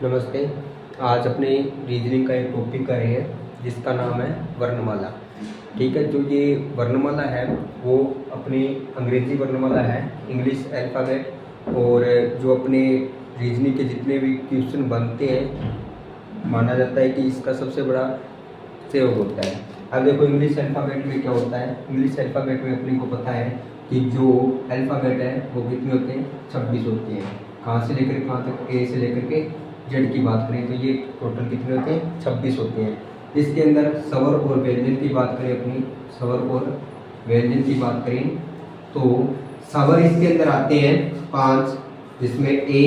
नमस्ते। आज अपने रीजनिंग का एक टॉपिक कर रहे हैं जिसका नाम है वर्णमाला। ठीक है, जो ये वर्णमाला है वो अपनी अंग्रेजी वर्णमाला है, इंग्लिश अल्फ़ाबेट, और जो अपने रीजनिंग के जितने भी क्वेश्चन बनते हैं माना जाता है कि इसका सबसे बड़ा सहयोग होता है। अब देखो इंग्लिश अल्फ़ाबेट में क्या होता है। इंग्लिश अल्फ़ाबेट में अपने को पता है कि जो अल्फ़ाबेट है वो कितने होते हैं, 26 होते हैं। कहाँ से लेकर कहाँ तक, ए से लेकर के जेड की बात करें तो ये टोटल कितने होते हैं, 26 होते हैं। इसके अंदर स्वर और व्यंजन की बात करें, अपनी स्वर और व्यंजन की बात करें तो स्वर इसके अंदर आते हैं 5, जिसमें ए,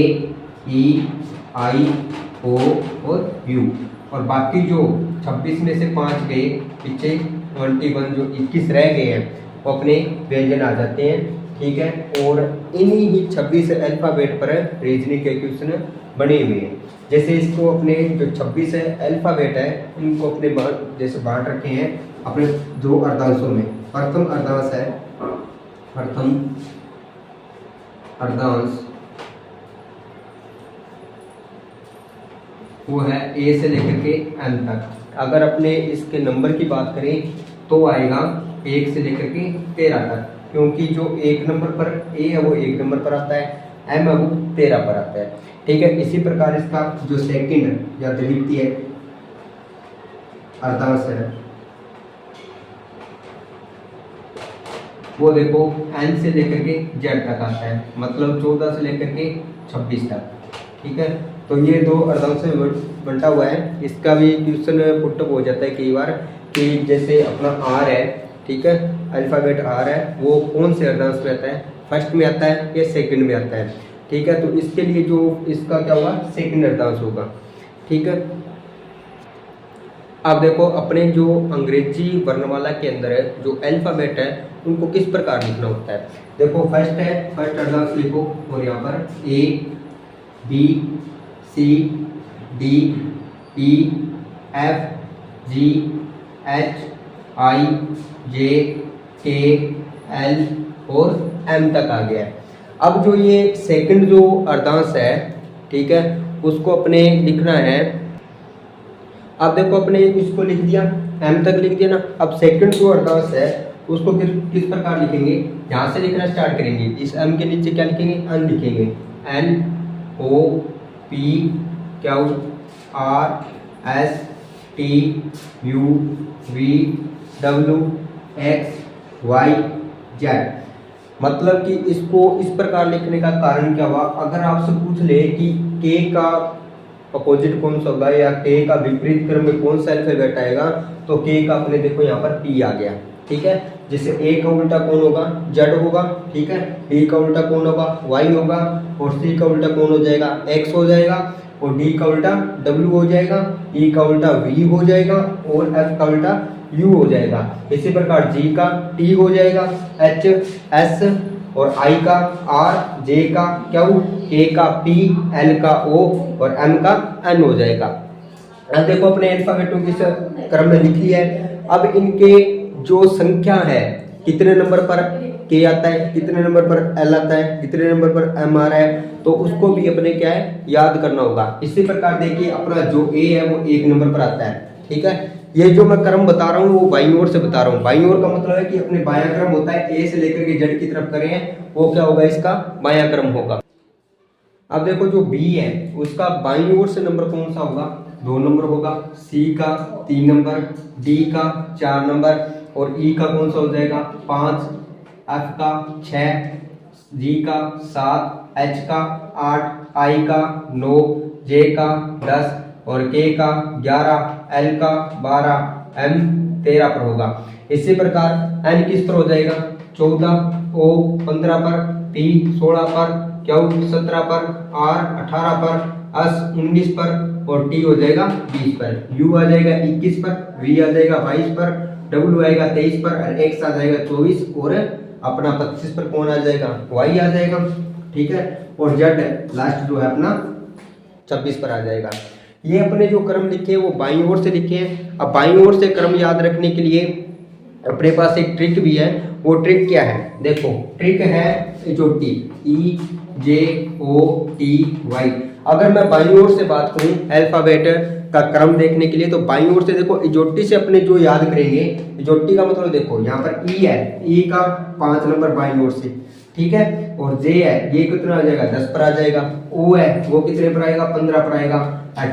ई, आई, ओ और यू, और बाकी जो 26 में से 5 गए, पीछे 21 जो 21 रह गए हैं वो अपने व्यंजन आ जाते हैं। ठीक है, और इन्हीं ही 26 अल्फ़ाबेट पर रीजनिंग के क्वेश्चन बने हुए हैं। जैसे इसको अपने जो 26 अल्फ़ाबेट है इनको अपने जैसे बांट रखे हैं अपने 2 अर्धांशों में। प्रथम अर्धांश है, प्रथम अर्धांश वो है ए से लेकर के एम तक। अगर अपने इसके नंबर की बात करें तो आएगा 1 से लेकर के 13 तक, क्योंकि जो 1 नंबर पर ए है वो 1 नंबर पर आता है, एम है वो 13 पर आता है। ठीक है, इसी प्रकार इसका जो सेकंड या द्वितीय अर्धांश है वो देखो एन से लेकर के जेड तक आता है, मतलब 14 से लेकर के 26 तक। ठीक है, तो ये 2 अर्धांशों में बंटा हुआ है। इसका भी क्वेश्चन पुटअप हो जाता है कई बार कि जैसे अपना आर है, ठीक है, अल्फ़ाबेट आर है, वो कौन से अर्धांश में आता है, फर्स्ट में आता है या सेकंड में आता है। ठीक है, तो इसके लिए जो इसका क्या होगा, सेकंड अर्धांश होगा। ठीक है, अब देखो अपने जो अंग्रेजी वर्णमाला के अंदर है जो अल्फ़ाबेट है उनको किस प्रकार लिखना होता है। देखो फर्स्ट है, फर्स्ट अर्धांश लिखो, और यहाँ पर ए, B, C, D, E, F, G, H, I, J, K, L और एम तक आ गया है। अब जो ये सेकंड जो अर्धांश है, ठीक है, उसको अपने लिखना है। अब देखो अपने इसको लिख दिया, एम तक लिख दिया ना। अब सेकंड जो अर्धांश है उसको किस प्रकार लिखेंगे, यहाँ से लिखना स्टार्ट करेंगे। इस एम के नीचे क्या लिखेंगे, एन लिखेंगे, N O P Q R S T U V W X Y Z. मतलब कि इसको इस प्रकार लिखने का कारण क्या हुआ, अगर आपसे पूछ ले कि के का अपोजिट कौन सा होगा या के का विपरीत क्रम में कौन सा अल्फाबेट आएगा, तो के का अपने देखो यहाँ पर पी आ गया। ठीक है, जैसे ए का उल्टा कौन होगा, जेड होगा। ठीक है, बी का उल्टा कौन होगा, वाई होगा, और सी का उल्टा कौन हो जाएगा, एक्स हो जाएगा, और डी का उल्टा डब्ल्यू हो जाएगा, ई का उल्टा वी हो जाएगा, और एफ का उल्टा यू हो जाएगा। इसी प्रकार जी का टी हो जाएगा, एच एस, और आई का आर, जे का क्यू, के का पी, एल का ओ और एम का एन हो जाएगा। अब देखो अपने अल्फाबेटों की क्रम में लिख लिया है। अब इनके जो संख्या है, कितने नंबर पर के आता है, कितने नंबर पर एल आता है, कितने नंबर पर एम आ रहा है, तो उसको भी अपने क्या है, याद करना होगा। इसी प्रकार देखिए अपना जो ए है वो 1 नंबर पर आता है। ठीक है, ये जो मैं क्रम बता रहा हूँ वो बाईं ओर से बता रहा हूँ। बाईं ओर का मतलब है कि अपने बायां क्रम होता है, ए से लेकर के जेड की तरफ करें वो क्या होगा, इसका बायां क्रम होगा। अब देखो जो बी है उसका बाईं ओर से नंबर कौन सा होगा, 2 नंबर होगा, सी का 3 नंबर, डी का 4 नंबर, और ई का कौन सा हो जाएगा 5, एफ का 6, जी का 7, एच का 8, आई का 9, जे का 10 और के का 11, एल का 12, एम 13 पर होगा। इसी प्रकार एन किस पर हो जाएगा, 14, ओ 15 पर, पी 16 पर, क्यू 17 पर, आर 18 पर, एस 19 पर, और टी हो जाएगा 20 पर, यू आ जाएगा 21 पर, वी आ जाएगा 22 पर, डब्ल्यू आएगा 23 पर, और एक्स आ जाएगा 24, और अपना 25 पर कौन आ जाएगा, वाई आ जाएगा। ठीक है, और जेड लास्ट जो है अपना 26 पर आ जाएगा। ये अपने जो क्रम लिखे हैं वो बाईं ओर से लिखे हैं। अब बाईं ओर से क्रम याद रखने के लिए अपने पास एक ट्रिक भी है। वो ट्रिक क्या है, देखो ट्रिक है इजोटी, EJOTY। अगर मैं बाईं ओर से बात करूं अल्फाबेट का क्रम देखने के लिए, तो बाईं ओर से देखो इजोटी से अपने जो याद करेंगे, इजोटी का मतलब देखो यहाँ पर ई है, ई का 5 नंबर बाईं ओर से, ठीक है। और जे है, ये कितना आ जाएगा 10 पर आ जाएगा। ओ है वो कितने पर आएगा 15 पर आएगा।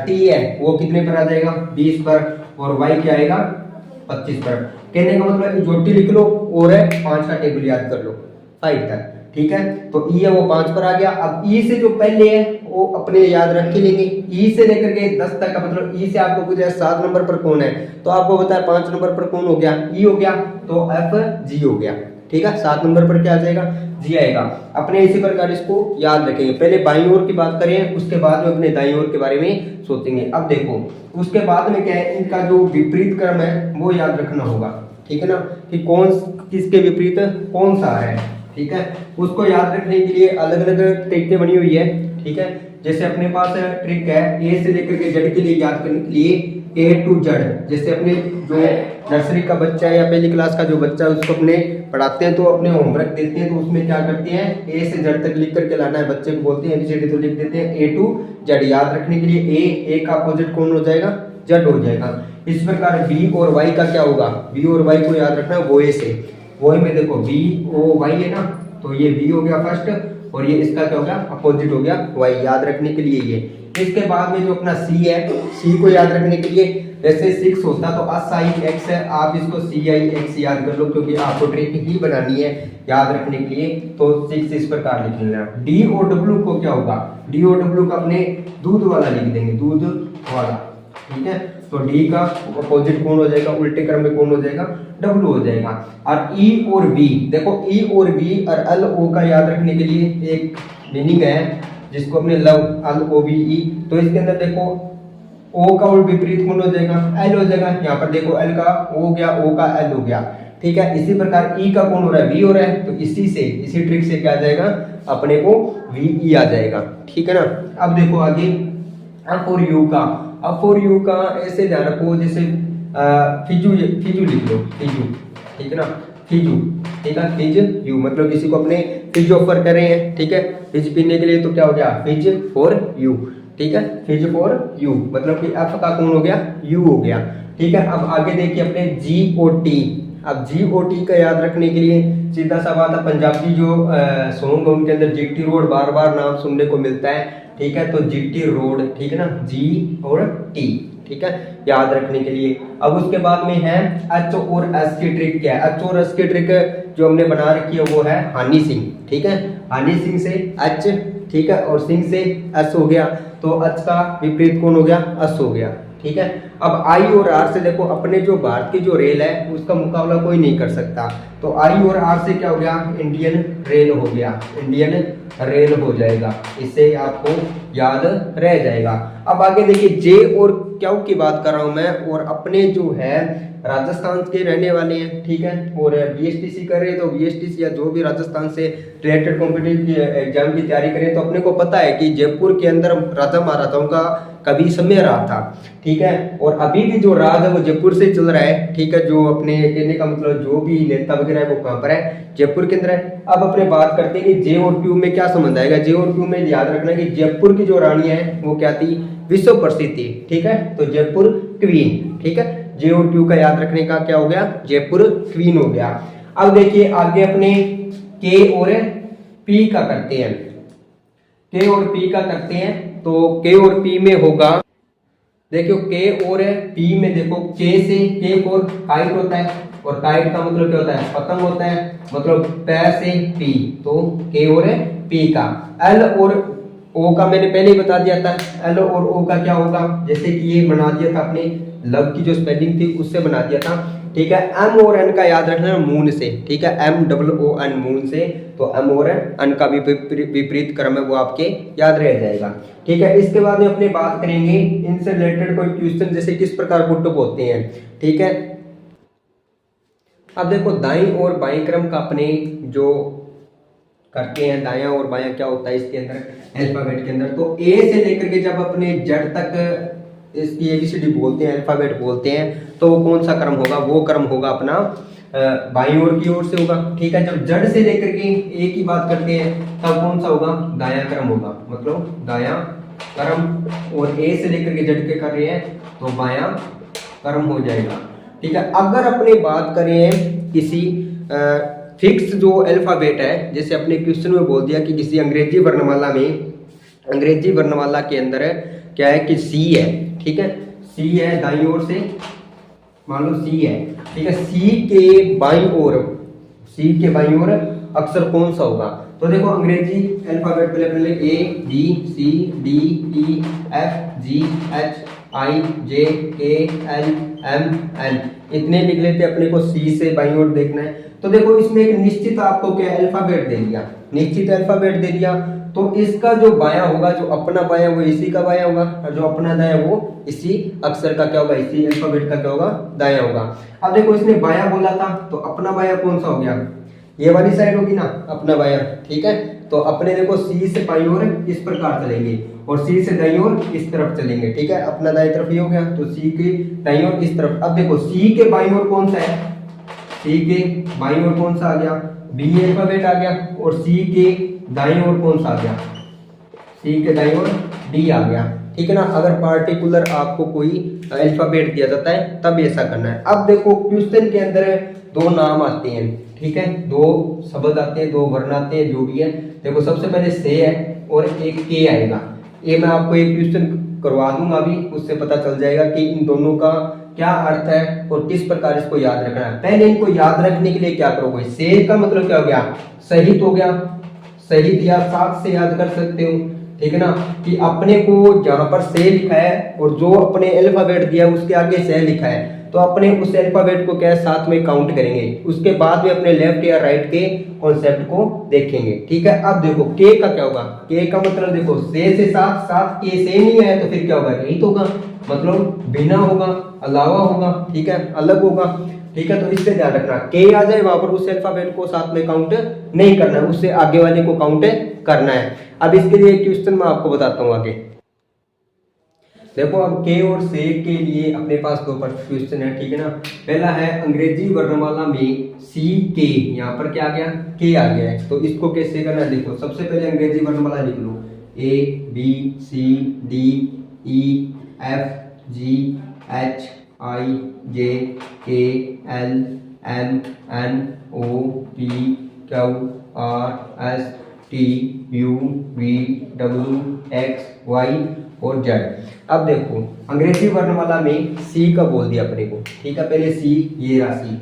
टी है वो कितने पर आ जाएगा 20 पर। और वाई क्या आएगा 25 पर। कहने का मतलब इजोटी लिख लो और है 5 का टेबल याद कर लो 5 तक, ठीक है। तो ई है वो 5 पर आ गया। अब ई से जो पहले है वो अपने याद रख के लेंगे। ई से लेकर के 10 तक का मतलब ई से आपको पूछा 7 नंबर पर कौन है, तो आपको बताया 5 नंबर पर कौन हो गया, ई हो गया, तो एफ जी हो गया, ठीक है। 7 नंबर पर क्या आ जाएगा, जी आएगा। अपने इसी प्रकार इसको याद रखेंगे। पहले बाईं ओर की बात करें, उसके बाद में अपने दाईं ओर के बारे में सोचेंगे। अब देखो उसके बाद में क्या है, इनका जो विपरीत क्रम है वो याद रखना होगा, ठीक है ना, कि कौन किसके विपरीत कौन सा है, ठीक है। उसको याद रखने के लिए अलग अलग तरीके बनी हुई है, ठीक है। जैसे अपने पास ट्रिक है ए से लेकर के जेड के लिए याद करने के लिए A to Z। जैसे अपने जो नर्सरी का बच्चा है या पहली क्लास का जो बच्चा है उसको अपने पढ़ाते हैं तो अपने होमवर्क देते हैं, तो उसमें क्या करते हैं A से Z तक लिख करके लाना है। बच्चे को बोलते हैं ABCD तो लिख देते हैं A to Z। याद रखने के लिए A का अपोजिट कौन हो जाएगा, Z हो जाएगा। इस प्रकार B और Y का क्या होगा, B और Y को याद रखना है वो से। वही में देखो BOY है ना, तो ये B हो गया फर्स्ट और ये इसका क्या हो गया अपोजिट हो गया Y। याद रखने के लिए ये। इसके बाद में जो अपना C है, C को याद रखने के लिए जैसे 6 होता तो SIX है, आप इसको CIX याद कर लो क्योंकि आपको ट्रिक ही बनानी है याद रखने के लिए। तो 6 इस प्रकार लिख लेना। D और W को क्या होगा, D और W का अपने दूध वाला लिख देंगे, दूध वाला, ठीक है। तो D का अपोजिट कौन हो जाएगा, उल्टे क्रम में कौन हो जाएगा, W हो जाएगा। और E और B, देखो E और B और LO का याद रखने के लिए एक मीनिंग है जिसको अपने लव LOVE। तो इसके अंदर देखो O का और विपरीत कौन हो जाएगा, L हो जाएगा। यहाँ पर देखो L का O हो गया, O का L हो गया, ठीक है। इसी प्रकार E का कौन हो रहा है, V हो रहा है, तो इसी ट्रिक से क्या आ जाएगा अपने को VE आ जाएगा, ठीक है ना। अब देखो आगे अब और U का, अब और U का ऐसे ध्यान रखो जैसे फिजू लिख लो, फिजू, ठीक है ना, फिजू, ठीक है। फिज यू मतलब किसी को अपने फिज ऑफर कर रहे हैं, ठीक है, फिज पीने के लिए, तो क्या हो गया फिज फॉर यू, ठीक है। फिज फॉर यू मतलब कि एफ का कौन हो गया, यू हो गया, ठीक है। अब आगे देखिए अपने GOT। अब GOT का याद रखने के लिए सीधा सा बात है, पंजाबी जो सॉन्ग उनके अंदर GT रोड बार बार नाम सुनने को मिलता है, ठीक है। तो GT रोड, ठीक है ना, G और T, ठीक है, याद रखने के लिए। अब उसके बाद में है H और S की ट्रिक। क्या है H और S की ट्रिक जो हमने बना रखी है वो है हनी सिंह, ठीक है। हनी सिंह से H, ठीक है, और सिंह से S हो गया, तो H का विपरीत कौन हो गया, S हो गया, ठीक है। अब I और R से देखो अपने जो भारत की जो रेल है उसका मुकाबला कोई नहीं कर सकता, तो I और R से क्या हो गया, इंडियन रेल हो गया, इंडियन रेल हो जाएगा, इससे आपको याद रह जाएगा। अब आगे देखिए J और Q की बात कर रहा हूं मैं, और अपने जो है राजस्थान के रहने वाले हैं, ठीक है, और BSTC कर रहे हैं, तो BSTC या जो भी राजस्थान से रिलेटेड कॉम्पिटिटिव एग्जाम की तैयारी करें तो अपने को पता है कि जयपुर के अंदर राजा महाराजाओं का कभी समय रहा था, ठीक है। और अभी भी जो राज है वो जयपुर से चल रहा है, ठीक है। जो अपने कहने का मतलब जो भी नेता वगैरह है वो कहाँ पर है, जयपुर के अंदर है। अब अपने बात करते हैं कि J और Q में क्या संबंध आएगा। J और Q में याद रखना कि जयपुर की जो रानी है वो क्या थी, विश्व प्रसिद्ध थी, ठीक है, तो जयपुर क्वीन, ठीक है। J और Q का याद रखने का क्या हो गया, जयपुर क्वीन हो गया। अब देखिए आगे अपने K और P का करते हैं, K और P का करते हैं, तो K और P में होगा, देखो K और P में देखो K से K और काइट होता है, और काइट का मतलब क्या होता है, पतंग होता है, मतलब पै से P, तो K और P का। L और O का मैंने पहले ही बता दिया था, L और O का क्या होगा, जैसे कि ये बना दिया था अपने लव की जो स्पेलिंग थी उससे बना दिया था, ठीक है। M और N का याद रखना मून से, ठीक है, MOON मून से, तो M और N का भी विपरीत क्रम है वो आपके याद रह जाएगा, ठीक है। इसके बाद में अपने बात करेंगे इनसे रिलेटेड कोई क्वेश्चन जैसे किस प्रकार पुट अप होते हैं, ठीक है। अब देखो दाईं और बाईं क्रम का अपने जो करते हैं, दायां और बायां क्या होता है इसके अंदर अल्फाबेट के अंदर, तो A से लेकर के जब अपने Z तक इसकी ABCD बोलते हैं, अल्फाबेट बोलते हैं, तो वो कौन सा क्रम होगा, वो क्रम होगा अपना बाईं ओर की ओर से होगा। ठीक है, जब जड़ से लेकर के ए की बात करते हैं तब कौन सा होगा, दायां क्रम होगा, मतलब दायां क्रम। और ए से लेकर के जड़ के कर रहे हैं तो बायां क्रम हो जाएगा। ठीक है, अगर अपने बात करें किसी फिक्स जो अल्फाबेट है, जैसे अपने क्वेश्चन में बोल दिया कि किसी अंग्रेजी वर्णमाला में, अंग्रेजी वर्णमाला के अंदर है क्या है कि सी है। ठीक है, सी है दाईं ओर से, मान लो सी है। ठीक है, सी के बाईं ओर, सी के बाईं ओर अक्षर कौन सा होगा। तो देखो अंग्रेजी अल्फाबेट पहले पहले A B C D E F G H I J K L M N, इतने लिख लेते। अपने को सी से बाईं ओर देखना है। तो देखो इसमें एक निश्चित आपको क्या अल्फाबेट दे दिया, निश्चित अल्फाबेट दे दिया। तो इसका जो बायां होगा, जो अपना बायां वो इसी का बायां होगा, और जो अपना दायां वो इसी अक्षर का क्या होगा, इसी अल्फाबेट का क्या होगा, दायां होगा। अब देखो इसने बायां बोला था तो अपना बायां कौन सा हो गया, ये वाली साइड होगी ना अपना बायां। ठीक है, तो अपने देखो सी से बाईं ओर इस प्रकार चलेंगे और सी से दाईं ओर इस तरफ चलेंगे। ठीक है, अपना दाईं तरफ ये हो गया, तो सी के दाईं ओर इस तरफ। अब देखो सी के बाईं ओर कौन सा है, सी के बाईं ओर कौन सा आ गया, बी अल्फाबेट आ गया। और सी के दाईं ओर कौन सा आ गया, सी के दाईं ओर डी आ गया। ठीक है ना, अगर पार्टिकुलर आपको कोई अल्फाबेट दिया जाता है तब ऐसा करना है। अब देखो क्वेश्चन के अंदर दो नाम आते हैं। ठीक है, दो शब्द आते हैं, दो वर्ण आते हैं, जो भी है। देखो सबसे पहले से है और एक के आएगा। ये मैं आपको एक क्वेश्चन करवा दूंगा अभी, उससे पता चल जाएगा कि इन दोनों का क्या अर्थ है और किस प्रकार इसको याद रखना है। पहले इनको याद रखने के लिए क्या करोगे, से का मतलब क्या हो गया, सहित हो गया। सहित या साथ से याद कर सकते हो। ठीक है ना, कि अपने को जहां पर से लिखा है और जो अपने अल्फाबेट दिया है उसके आगे से लिखा है, तो अपने उस अल्फाबेट को क्या साथ में काउंट करेंगे। उसके बाद में अपने लेफ्ट या राइट के कॉन्सेप्ट को देखेंगे। ठीक है, अब देखो के का क्या होगा, के का मतलब देखो से साथ, साथ के से नहीं है तो फिर क्या होगा, रहित होगा, मतलब बिना होगा, अलावा होगा। ठीक है, अलग होगा। ठीक है, तो इससे ध्यान रखना, के आ जाए वहां पर उस अल्फाबेट को साथ में काउंट नहीं करना है, उससे आगे वाले को काउंट करना है। अब इसके लिए एक क्वेश्चन मैं आपको बताता हूँ आगे। देखो अब के और से के लिए अपने पास दो क्वेश्चन है। ठीक है ना, पहला है अंग्रेजी वर्णमाला में सी के, यहाँ पर क्या आ गया, के आ गया है, तो इसको कैसे करना है। देखो सबसे पहले अंग्रेजी वर्णमाला लिख लो, A B C D E F G H I J K L M N O P Q R S T U V W X Y और जेड। अब देखो अंग्रेजी वर्णमाला में सी का बोल दिया अपने को। ठीक है, पहले सी, ये राशि।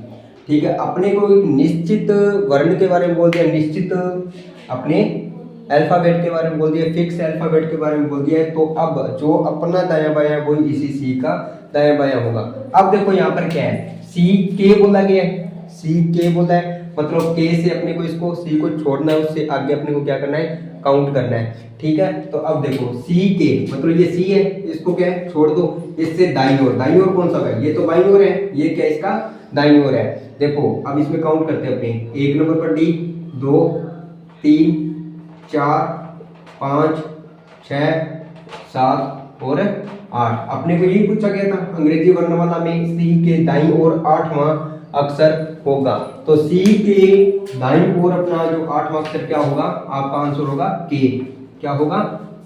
ठीक है, अपने को एक निश्चित वर्ण के बारे में बोल दिया, निश्चित अपने अल्फाबेट के बारे में बोल दिया, फिक्स अल्फाबेट के बारे में बोल दिया है। तो अब जो अपना दायां बायां है वो इसी सी का दायां बायां होगा। अब देखो यहाँ पर क्या है, सी के बोला गया है, सी के बोला है, मतलब के से अपने को इसको सी को छोड़ना है, उससे आगे अपने को क्या करना है, काउंट करना है। ठीक है, तो अब देखो सी के मतलब ये सी है, इसको क्या है, छोड़ दो, इससे दाईं ओर, दाईं ओर कौन सा है, ये तो बाईं ओर है, ये क्या इसका दाईं ओर है। देखो अब इसमें काउंट करते हैं अपने, एक नंबर पर डी, 2 3 4 5 6 7 और 8। अपने को यही पूछा गया था अंग्रेजी वर्णमाला में सी के दाईं ओर 8वां अक्षर होगा। तो सी के दाईं ओर अपना जो 8वां अक्षर क्या होगा, आपका आंसर होगा के। क्या होगा,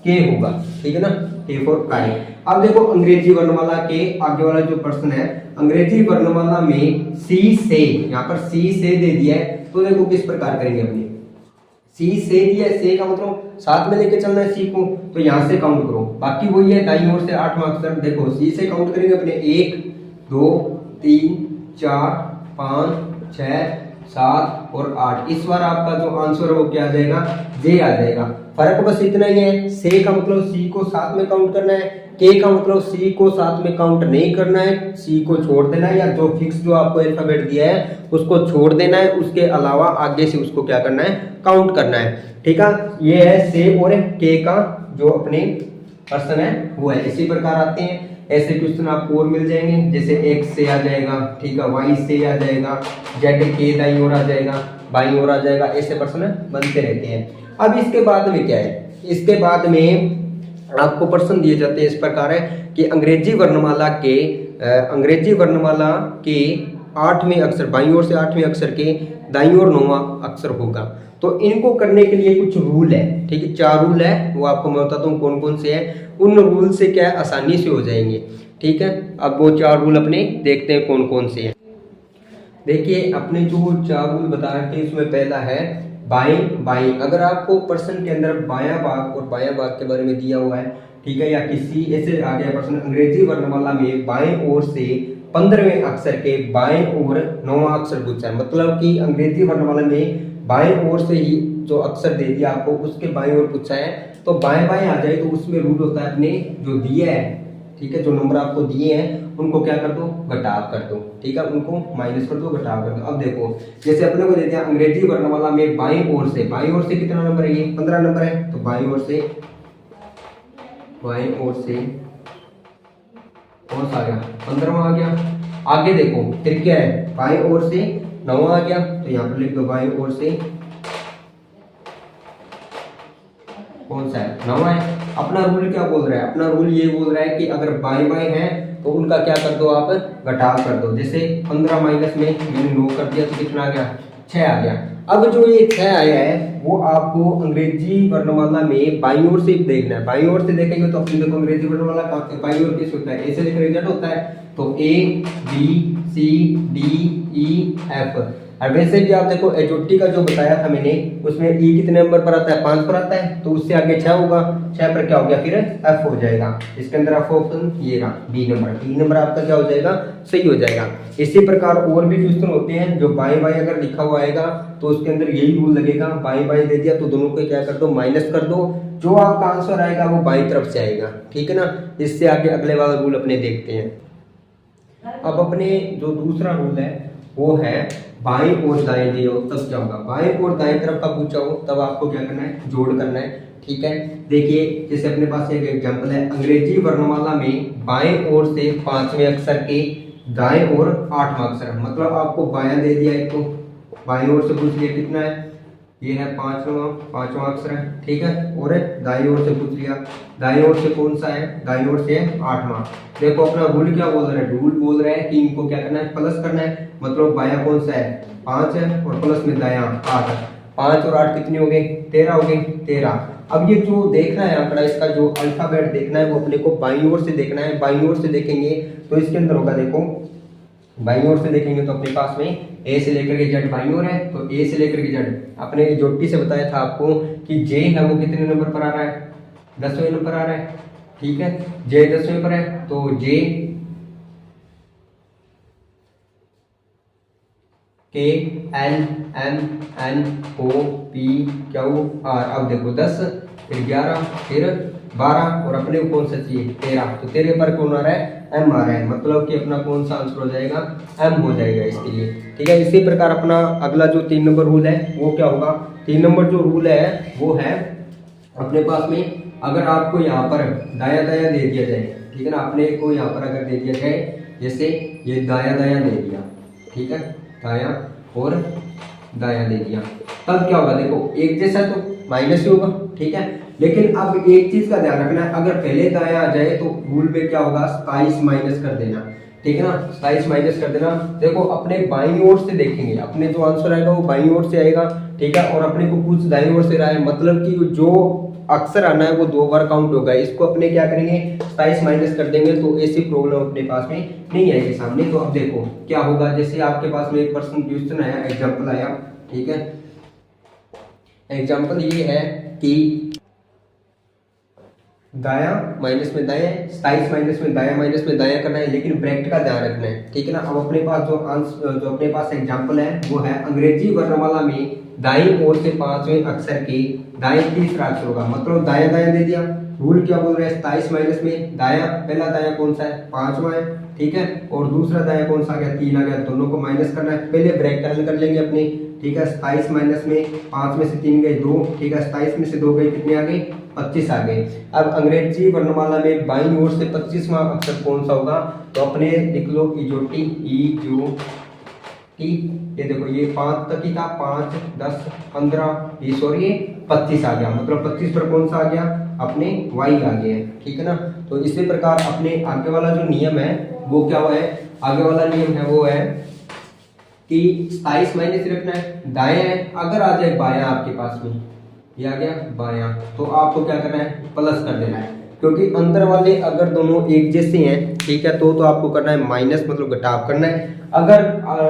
के होगा। ठीक है ना, के फॉर काई। अब देखो अंग्रेजी वर्णमाला के आगे वाला जो प्रश्न है, अंग्रेजी वर्णमाला में सी से, यहाँ पर सी से दे दिया है, तो देखो किस प्रकार करेंगे अपने, सी से दिया है, से का मतलब साथ में लेके चलना है सी को, तो यहाँ से काउंट करो, बाकी वही है दाईं ओर से 8वां अक्षर। देखो सी से काउंट करेंगे अपने 1 2 3 4 5 6 7 और 8। इस बार आपका जो आंसर है वो क्या आ जाएगा, जे आ जाएगा। फर्क बस इतना ही है, से का मतलब सी को साथ में काउंट करना है, के का मतलब सी को साथ में काउंट नहीं करना है, सी को छोड़ देना है, या जो फिक्स जो आपको अल्फाबेट दिया है उसको छोड़ देना है, उसके अलावा आगे से उसको क्या करना है, काउंट करना है। ठीक है, ये है से और के का जो अपने प्रश्न है वो है। इसी प्रकार आते हैं ऐसे क्वेश्चन आपको और मिल जाएंगे, जैसे एक्स से आ जाएगा, ठीक है, वाई से आ जाएगा, जेड के दाईं ओर आ जाएगा, बाईं ओर आ जाएगा, ऐसे प्रश्न बनते रहते हैं। अब इसके बाद में क्या है, इसके बाद में आपको प्रश्न दिए जाते हैं इस प्रकार है कि अंग्रेजी वर्णमाला के 8वें अक्षर, बाईं ओर से 8वें अक्षर के दाईं ओर 9वां अक्षर होगा। तो इनको करने के लिए कुछ रूल है, ठीक है, 4 रूल है, वो आपको मैं बताता हूँ कौन कौन से हैं। उन रूल से क्या है, आसानी से हो जाएंगे, ठीक है। अब वो 4 रूल अपने देखते हैं कौन कौन से हैं। देखिए अपने जो 4 रूल बता रखे हैं, उसमें पहला है बाएं बाएं। अगर आपको प्रश्न के अंदर बायां भाग और बायां भाग के बारे में दिया हुआ है, ठीक है, या किसी ऐसे आ गया प्रश्न अंग्रेजी वर्णमाला में बाएं ओर से 15वें अक्षर के बाएं ओर 9वां अक्षर पूछा है, मतलब कि अंग्रेजी वर्णमाला में बाएं ओर से ही जो अक्षर दे दिया आपको उसके बाएं ओर पूछा है, तो बाएं बाएं आ जाए तो उसमें रूल होता है अपने जो दिया है, ठीक है, जो नंबर आपको दिए हैं उनको क्या कर दो, घटाव कर दो, ठीक है, उनको माइनस कर दो, घटाव कर दो। अब देखो जैसे अपने को दे दिया अंग्रेजी वर्णमाला में बाईं ओर से कितना नंबर है, ये 15 नंबर है, तो बाईं ओर से कौन सा आ गया, 15वां आ गया। आगे देखो फिर क्या है, बाईं ओर से 9वां आ गया, तो यहाँ पर लिख दो बाईं ओर से कौन सा है, 9वां है। अपना रूल क्या बोल रहा है, अपना रूल ये बोल रहा है कि अगर बाएं बाएं हैं तो उनका क्या कर दो, आप घटाव कर दो। जैसे 15 माइनस में मैंने 9 कर दिया तो कितना आ गया, 6 आ गया। अब जो ये 6 आया है वो आपको अंग्रेजी वर्णमाला में बाईं ओर से देखना है। बाईं ओर से देखेंगे तो अपनी देखो अंग्रेजी वर्णमाला बाईं ओर कैसे होता है, ऐसे लेकर रिजल्ट होता है, तो A B C D E F. और वैसे भी आप देखो एचओटी का जो बताया था मैंने, उसमें ई कितने नंबर पर आता है, 5 पर आता है, तो उससे आगे 6 होगा, 6 पर क्या हो गया, फिर एफ हो जाएगा। इसके अंदर आप ऑप्शन ये रहा बी नंबर आपका क्या हो जाएगा, सही हो जाएगा। इसी प्रकार और भी क्वेश्चन होते हैं जो बाएं बाएं अगर लिखा हुआ आएगा तो उसके अंदर यही रूल लगेगा, बाएं बाएं दे दिया तो दोनों को क्या कर दो, माइनस कर दो, जो आपका आंसर आएगा वो बाईं तरफ से आएगा, ठीक है ना। इससे आगे अगले वाला रूल अपने देखते हैं। अब अपने जो दूसरा रूल है वो है बाएं और दाएं दिए हो तब क्या होगा, बाएं और दाएं तरफ का पूछा हो तब आपको क्या करना है, जोड़ करना है, ठीक है। देखिए जैसे अपने पास एक एग्जांपल है, अंग्रेजी वर्णमाला में बाएं ओर से 5वें अक्षर के दाएं ओर 8वां अक्षर, मतलब आपको बायां दे दिया, एक तो बाएं ओर से पूछ लिया कितना है, ये है 5वां अक्षर है, ठीक है, और दाईं ओर से पूछ लिया, दाईं ओर से कौन सा है, दाईं ओर से 8वां। देखो अपना रूल क्या बोल रहा है, रूल बोल रहा है कि इनको क्या करना है, प्लस करना है, मतलब बायां कौन सा है, 5 है, और प्लस में दायां 8 है, 5 और 8 कितने हो गए, 13 हो गए, 13। अब ये जो देखना है आंकड़ा, इसका जो अल्फाबेट देखना है वो अपने को बाईं ओर से देखना है। बाईं ओर से देखेंगे तो इसके अंदर होगा, देखो बाईं ओर से देखेंगे तो अपने पास में ए से लेकर के जेड बाईं ओर है, तो ए से लेकर के जेड अपने जोटी से बताया था आपको कि जे है वो कितने नंबर पर आ रहा है, 10वें नंबर आ रहा है, ठीक है, जे 10वें पर है, तो J K L M N O P Q R. अब देखो 10 फिर 11 फिर 12 और अपने को कौन सा चाहिए, 13, तो 13 पर कौन आ रहा है, एम आ रहा है, मतलब कि अपना कौन सा आंसर हो जाएगा, एम हो जाएगा इसके लिए, ठीक है। इसी प्रकार अपना अगला जो 3 नंबर रूल है वो क्या होगा, 3 नंबर जो रूल है वो है अपने पास में, अगर आपको यहाँ पर दाया दाया दे दिया जाए, ठीक है ना, अपने को यहाँ पर अगर दे दिया जाए, जैसे ये दाया दाया दे दिया, ठीक है, दाया और दाया दे दिया, तब क्या होगा, देखो एक जैसा तो माइनस ही होगा, ठीक है। लेकिन अब एक चीज का ध्यान रखना है, अगर पहले दाया आ जाए तो रूल में क्या होगा, 27 माइनस कर देना, ठीक है ना, 27 माइनस कर देना। देखो अपने बाईं ओर से देखेंगे, अपने जो आंसर आएगा वो बाईं ओर से आएगा, ठीक है, और अपने को कुछ दाईं ओर से रहा है, मतलब कि जो अक्सर आना है वो 2 बार काउंट होगा, इसको अपने क्या करेंगे, 27 माइनस कर देंगे, तो ऐसी प्रॉब्लम अपने पास में नहीं आएगी सामने। तो अब देखो क्या होगा, जैसे आपके पास में एक पर्सन क्वेश्चन आया, एग्जाम्पल आया, ठीक है, एग्जाम्पल ये है कि दाया माइनस में दाया, 27 माइनस में दाया करना है, लेकिन ब्रैकेट का ध्यान रखना है, ठीक है ना। अब अपने पास जो अपने पास एग्जाम्पल है वो है अंग्रेजी वर्णमाला में दाईं ओर से 5वें अक्षर के दाएं तीसरा अक्षर होगा, मतलब दाया दाया दे दिया। रूल क्या बोल रहा है, 27 माइनस में दाया, पहला दाया कौन सा है, 5वां है, ठीक है, और दूसरा दाया कौन सा आ गया, 3 आ गया, दोनों को माइनस करना है। पहले ब्रैकेट हल कर लेंगे अपने, ठीक है, 27 माइनस में 5 में से 3 गए 2, ठीक है, 27 में से 2 गए कितने आ गए, 25 आ गए। अब अंग्रेजी वर्णमाला में बाईं ओर से 25वां अक्षर कौन सा होगा, तो अपने लिख लो इजोटी, ई जो टी, ये देखो ये 5 तक ही था, 5 10 15 20 और ये 25 आ गया, मतलब 25 पर कौन सा आ गया, अपने वाई आ गया, ठीक है ना। तो इसी प्रकार अपने आगे वाला जो नियम है वो क्या हुआ है, आगे वाला नियम है वो है कि 27 माइनस रखना है, दाएं है, अगर आ जाए बायां आपके पास में, ये आ गया बायां, तो आपको क्या करना है, प्लस कर देना है, क्योंकि अंदर वाले अगर दोनों एक जैसे हैं, ठीक है, तो आपको करना है माइनस, मतलब घटाव करना है। अगर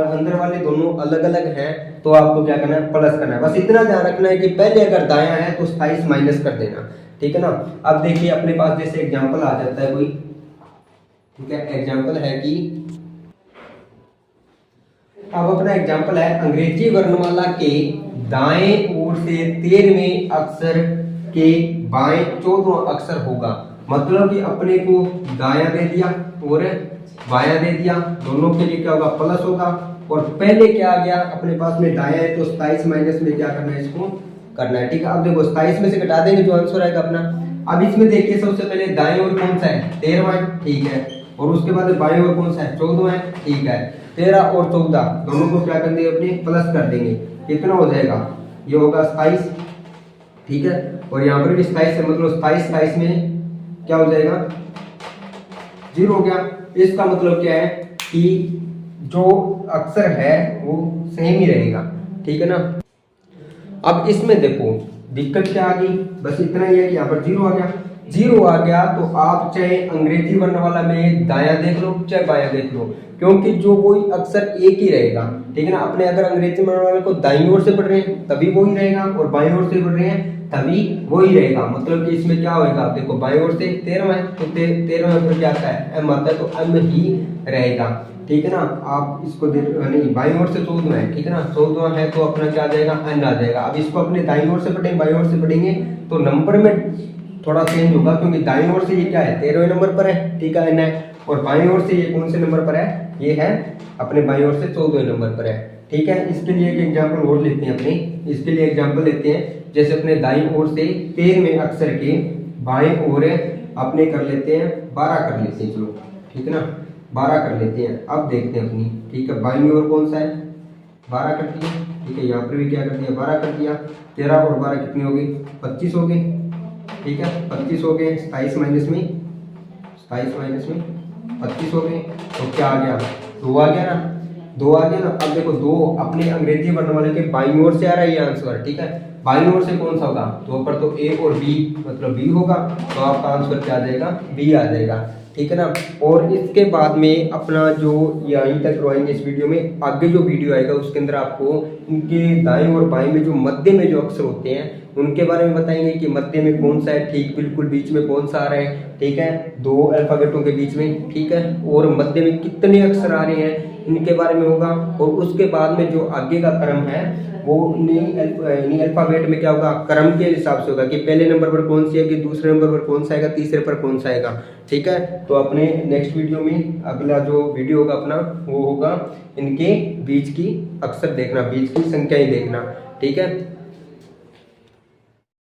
अंदर वाले दोनों अलग अलग हैं तो आपको क्या करना है, प्लस करना है। बस इतना ध्यान रखना है कि पहले अगर दायां है तो 27 माइनस कर देना, ठीक है ना। अब देखिए अपने पास जैसे एग्जाम्पल आ जाता है कोई, ठीक है, एग्जाम्पल है कि अब अपना एग्जाम्पल है अंग्रेजी वर्णमाला के दाएं ओर से 13वें अक्षर के बाएं 14वां अक्षर होगा। मतलब कि अपने को दायां दे दिया और बायां दे दिया, दोनों के लिए क्या होगा, प्लस होगा। और पहले क्या आ गया अपने पास में, दायां है, तो 27 माइनस में क्या करना है, इसको करना है, ठीक है। अब देखो 27 में से घटा देंगे जो आंसर आएगा अपना। अब इसमें देखिए सबसे पहले दाएं ओर कौन सा है, 13वां है, ठीक है, और उसके बाद बाएं ओर कौन सा है, 14वां है, ठीक है। 13 और 14 दोनों को क्या कर देंगे, अपने प्लस कर देंगे, कितना हो जाएगा, ये होगा 27, ठीक है। और यहाँ पर भी 27 है, मतलब 27 में क्या हो जाएगा, 0 हो गया। इसका मतलब क्या है कि जो अक्षर है वो सेम ही रहेगा, ठीक है ना। अब इसमें देखो दिक्कत क्या आ गई, बस इतना ही है कि यहाँ पर 0 आ गया। 0 आ गया तो आप चाहे अंग्रेजी वर्णमाला में दायां देख लो चाहे बायां देख लो, क्योंकि जो वही अक्षर एक ही रहेगा, ठीक है ना। अपने अगर अंग्रेजी वर्णमाला को दाईं ओर से पढ़ रहे हैं तभी वही रहेगा, और बाईं ओर से पढ़ रहे हैं तभी वही रहेगा। मतलब कि इसमें क्या होगा, देखो बाईं ओर से 13 है तो 13 पर क्या आता है, m आता है, तो m ही रहेगा, ठीक है ना। आप इसको नहीं, बाईं ओर से 14 है, ठीक है ना, 14 है तो अपना क्या आ जाएगा, n आ जाएगा। अब इसको अपने दाईं ओर से पढ़ेंगे बाईं ओर से पढ़ेंगे तो नंबर में थोड़ा चेंज होगा, क्योंकि दाईं ओर से ये क्या है, 13वें नंबर पर है, ठीक है, n है, और बाईं ओर से ये कौन से नंबर पर है, ये है अपने बाईं ओर से 14वें नंबर पर है, ठीक है। इसके लिए एक एग्जाम्पल और लेते हैं अपने, इसके लिए एग्जाम्पल लेते हैं, जैसे अपने दाईं ओर से 13वें अक्षर के बाएं ओर अपने कर लेते हैं 12 कर लेते हैं, चलो ठीक है ना, 12 कर लेते हैं। अब देखते हैं अपनी, ठीक है, बाईं ओर कौन सा है, 12 कर दिया, ठीक है, यहाँ पर भी क्या कर दिया, 12 कर दिया। 13 और 12 कितनी हो गई, 25 हो गई, ठीक है, 25 हो गए। 27 माइनस में 25 हो गए, तो क्या आ गया, 2 आ गया ना, 2 आ गया ना। अब देखो 2 अपने अंग्रेजी वर्णमाला के बाईं ओर से आ रहा है ये आंसर, ठीक है, बाईं ओर से कौन सा होगा, 2 पर तो ए और बी, मतलब बी होगा, तो आपका आंसर क्या आ जाएगा, बी आ जाएगा, ठीक है ना। और इसके बाद में अपना जो यहीं तक रहेंगे इस वीडियो में, आगे जो वीडियो आएगा उसके अंदर आपको इनके दाएं और बाएं में जो मध्य में जो अक्षर होते हैं उनके बारे में बताएंगे कि मध्य में कौन सा है, ठीक बिल्कुल बीच में कौन सा आ रहा है, ठीक है, 2 अल्फाबेटों के बीच में, ठीक है, और मध्य में कितने अक्षर आ रहे हैं इनके बारे में होगा। और उसके बाद में जो आगे का क्रम है वो इन्हीं अल्फाबेट में क्या होगा, क्रम के हिसाब से होगा कि पहले नंबर पर कौन सी है, कि दूसरे नंबर पर कौन सा आएगा, तीसरे पर कौन सा आएगा, ठीक है। तो अपने नेक्स्ट वीडियो में अगला जो वीडियो होगा अपना वो होगा इनके बीच की अक्षर देखना, बीच की संख्याएं देखना, ठीक है।